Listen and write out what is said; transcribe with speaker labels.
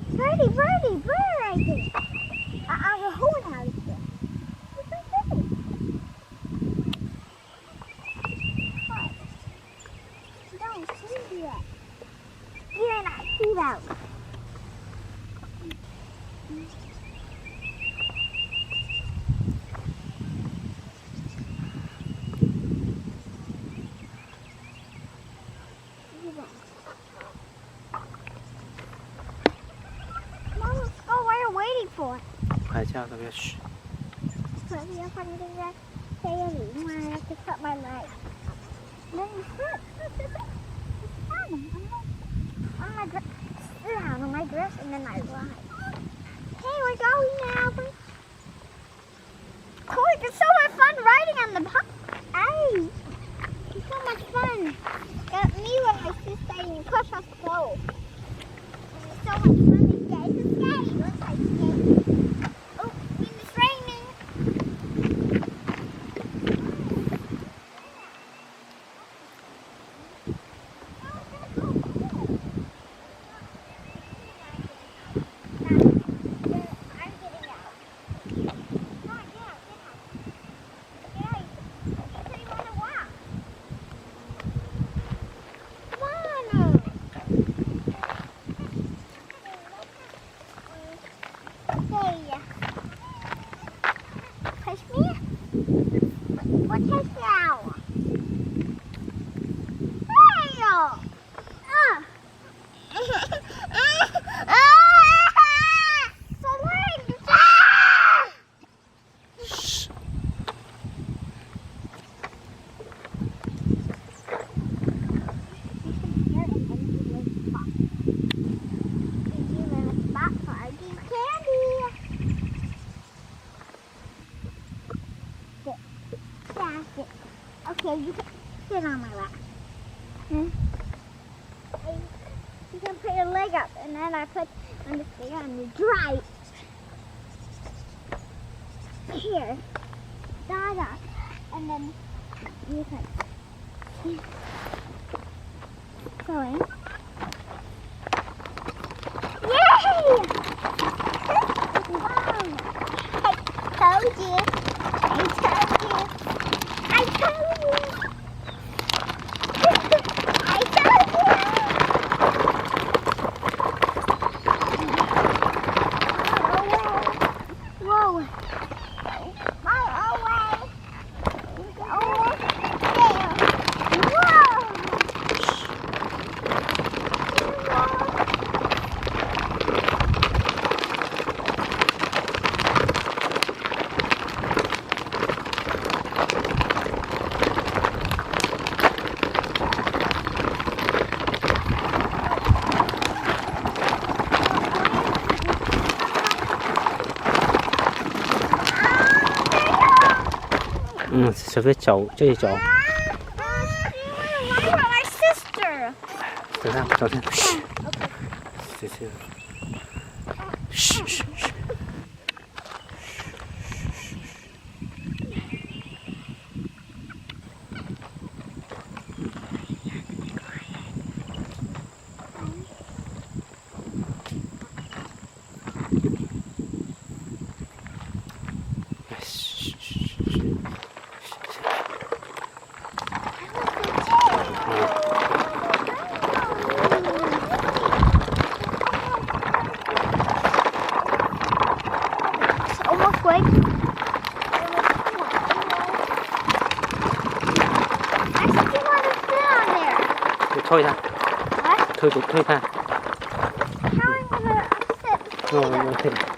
Speaker 1: Birdie, birdie, bird right there. I'll hold out of here. Don't see yet. You're not see out. Mom, let's go. What are you waiting for?
Speaker 2: 拍架特别嘘。
Speaker 1: Put me up under that daily. I have to cut my leg. Then you sit. It's fun. On my dress. Sit down on my dress and then I ride. Hey, we're going now. Cool, it's so much fun riding on the bike. Hey, it's so much fun. Got me and my sister and you push us slow. It's so much fun to skate. It's skate. Looks like skate. Oh, it's raining. Touch me? What touch now? Hey! So late! Okay, you can sit on my lap. You can put your leg up, and then I put on the thing on the dry. Here, Dada, and then you can going. Yay! Wow! I told you. I told you. I told you. I told you. Whoa. My away. Over there. Whoa.
Speaker 2: 这个脚，这一脚。
Speaker 1: What about my sister?
Speaker 2: 等下，等下，嘘。这些。嘘嘘嘘。
Speaker 1: Almost like I think you want to sit on there.
Speaker 2: 你推一下。
Speaker 1: What?
Speaker 2: 推看。
Speaker 1: How am I gonna sit?
Speaker 2: Okay.